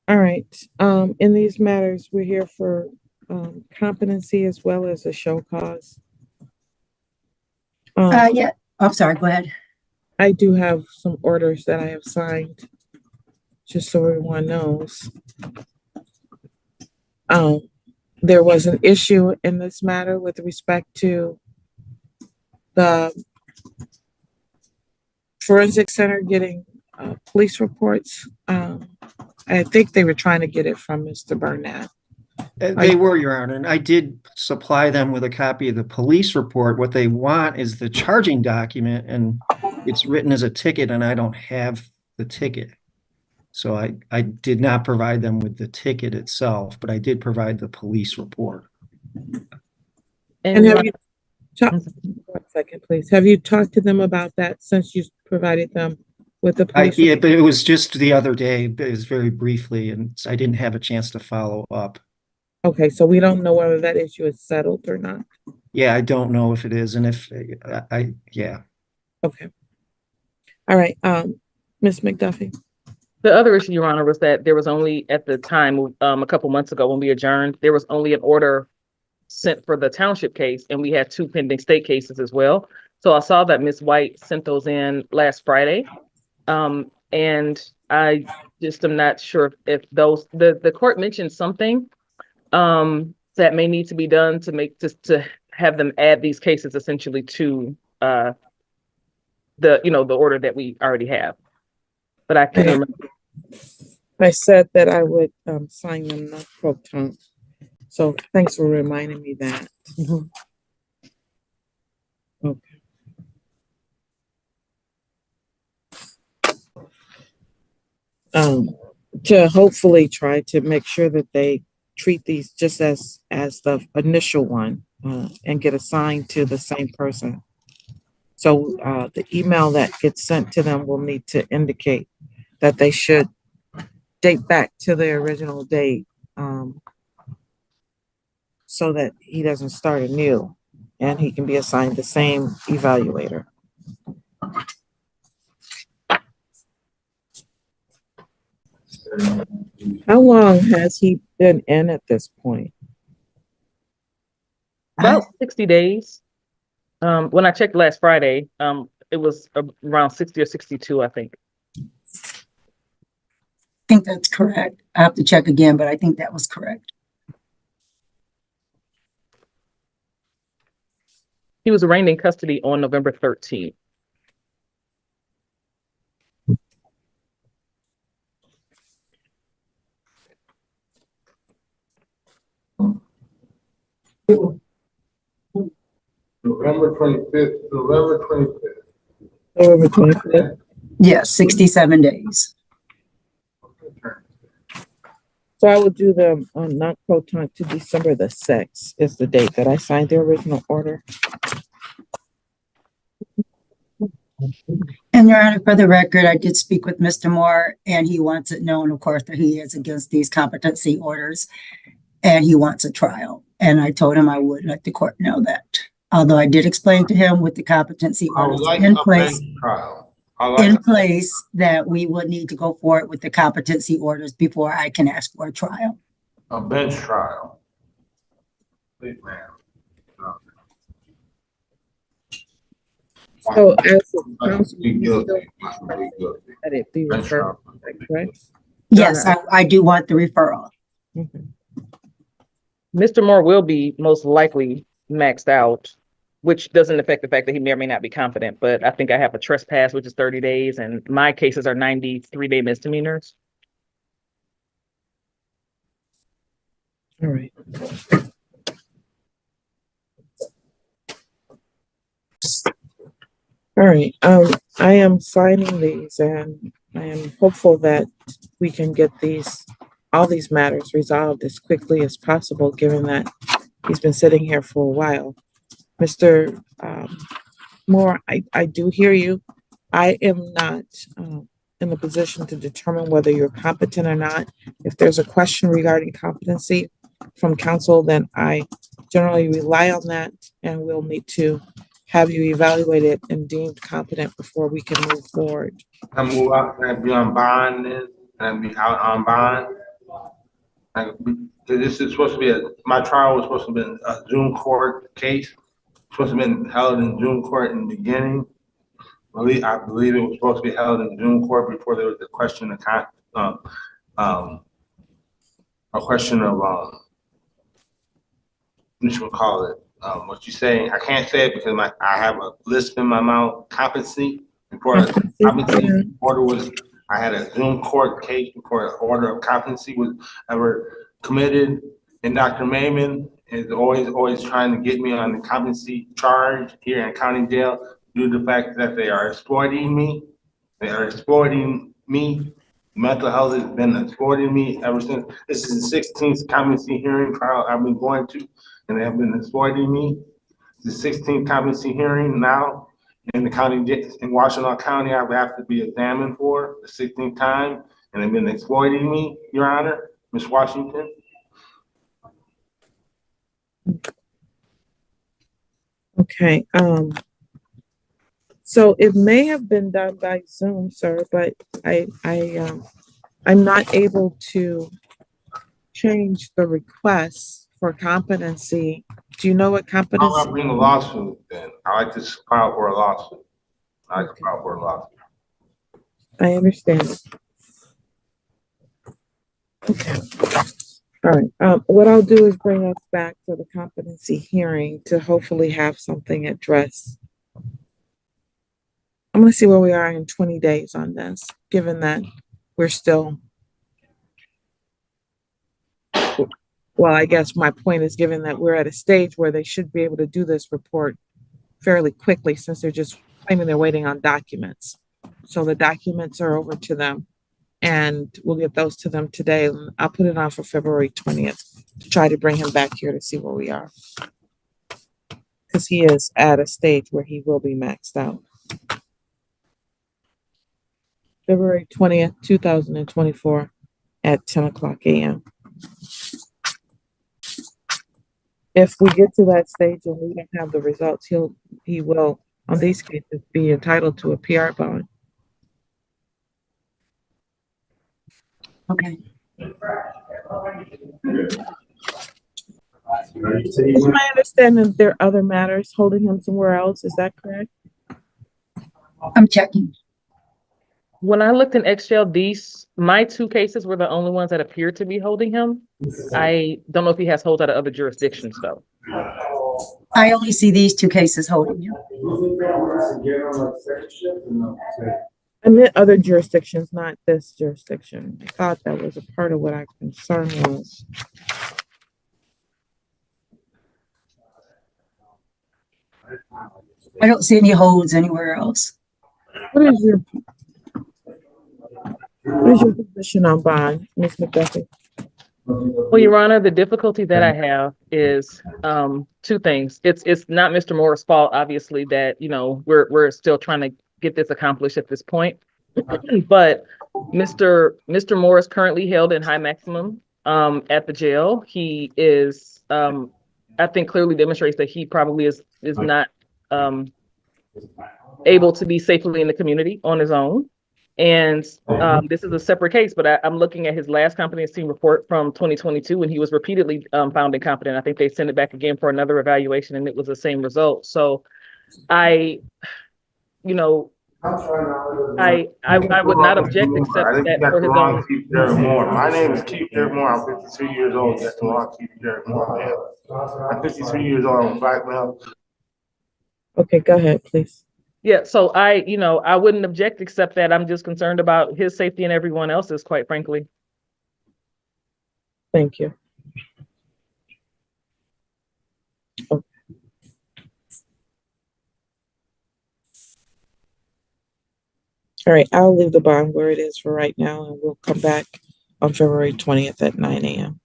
All right. In these matters, we're here for competency as well as a show cause. Yeah. I'm sorry. Go ahead. I do have some orders that I have signed, just so everyone knows. There was an issue in this matter with respect to the forensic center getting police reports. I think they were trying to get it from Mr. Burnett. They were, Your Honor, and I did supply them with a copy of the police report. What they want is the charging document, and it's written as a ticket, and I don't have the ticket. So I did not provide them with the ticket itself, but I did provide the police report. And have you talked, 1 second, please. Have you talked to them about that since you provided them with the police? Yeah, but it was just the other day. It was very briefly, and I didn't have a chance to follow up. Okay, so we don't know whether that issue is settled or not. Yeah, I don't know if it is, and if yeah. Okay. All right, Ms. McDuffie. The other issue, Your Honor, was that there was only at the time, a couple months ago when we adjourned, there was only an order sent for the township case, and we had 2 pending state cases as well. So I saw that Ms. White sent those in last Friday. And I just am not sure if those, the court mentioned something that may need to be done to make, to have them add these cases essentially to the order that we already have. But I can't remember. I said that I would sign them non pro tunc. So thanks for reminding me that. Mm-hmm. Okay. To hopefully try to make sure that they treat these just as the initial one and get assigned to the same person. So the email that gets sent to them will need to indicate that they should date back to their original date so that he doesn't start anew and he can be assigned the same evaluator. How long has he been in at this point? About 60 days. When I checked last Friday, it was around 60 or 62, I think. I think that's correct. I have to check again, but I think that was correct. He was arraigned in custody on November 13th. November 25th. November 25th. November 25th. Yes, 67 days. So I will do them on non pro tunc to December the 6th is the date that I signed the original order. And Your Honor, for the record, I did speak with Mr. Moore, and he wants it known, of course, that he is against these competency orders, and he wants a trial. And I told him I would let the court know that. Although I did explain to him with the competency orders in place, that we would need to go forward with the competency orders before I can ask for a trial. A bench trial. Please, ma'am. So as a counsel, Be guilty. let it be referred, correct? Yes, I do want the referral. Okay. Mr. Moore will be most likely maxed out, which doesn't affect the fact that he may or may not be competent, but I think I have a trespass, which is 30 days, and my cases are 93-day misdemeanors. All right. All right. I am signing these, and I am hopeful that we can get all these matters resolved as quickly as possible, given that he's been sitting here for a while. Mr. Moore, I do hear you. I am not in the position to determine whether you're competent or not. If there's a question regarding competency from counsel, then I generally rely on that, and we'll need to have you evaluated and deemed competent before we can move forward. Can I move out? Can I be on bond then? Can I be out on bond? Like, this is supposed to be my trial was supposed to have been a Zoom court case. Supposed to have been held in Zoom court in the beginning. I believe it was supposed to be held in Zoom court before there was a question of what you would call it, what you say. I can't say it because I have a lisp in my mouth. Competency before the competency order was. I had a Zoom court case before the order of competency was ever committed, and Dr. Mayman is always trying to get me on the competency charge here in county jail due to the fact that they are exploiting me. They are exploiting me. Mental health has been exploiting me ever since. This is the 16th competency hearing trial I've been going to, and they have been exploiting me. The 16th competency hearing now in the county, in Washington County, I would have to be examined for the 16th time, and they've been exploiting me, Your Honor, Ms. Washington. Okay, so it may have been done by Zoom, sir, but I'm not able to change the request for competency. Do you know what I'll competency? bring a lawsuit then. I like to file for a lawsuit. I like to file for a lawsuit. I understand. Okay. All right. What I'll do is bring us back to the competency hearing to hopefully have something addressed. I'm going to see where we are in 20 days on this, given that we're still, well, I guess my point is given that we're at a stage where they should be able to do this report fairly quickly since they're just claiming they're waiting on documents. So the documents are over to them and we'll get those to them today. I'll put it on for February 20th to try to bring him back here to see where we are. Because he is at a stage where he will be maxed out. February 20th, 2024 at 10 o'clock a.m. If we get to that stage and we don't have the results, he will, on these cases, be entitled to a PR bond. Okay. Is my understanding that there are other matters holding him somewhere else? Is that correct? I'm checking. When I looked in Excel, my two cases were the only ones that appeared to be holding him. I don't know if he has holds out of other jurisdictions though. I only see these two cases holding you. I meant other jurisdictions, not this jurisdiction. I thought that was a part of what our concern was. I don't see any holds anywhere else. What is your position on bond, Ms. McDuffie? Well, Your Honor, the difficulty that I have is two things. It's not Mr. Moore's fault, obviously, that we're still trying to get this accomplished at this point. But Mr. Moore is currently held in high maximum at the jail. He is I think clearly demonstrates that he probably is not able to be safely in the community on his own. And this is a separate case, but I'm looking at his last competency report from 2022 when he was repeatedly found incompetent. I think they sent it back again for another evaluation and it was the same result. So I would not object except that for his own. Keith Derrick Moore. My name is Keith Derrick Moore. I'm 52 years old. That's the wrong Keith Derrick Moore. I'm 52 years old. I'm a black male. Okay, go ahead, please. Yeah, so I wouldn't object except that I'm just concerned about his safety and everyone else's, quite frankly. Thank you. Okay. All right, I'll leave the bond where it is for right now, and we'll come back on February 20th at 9 a.m.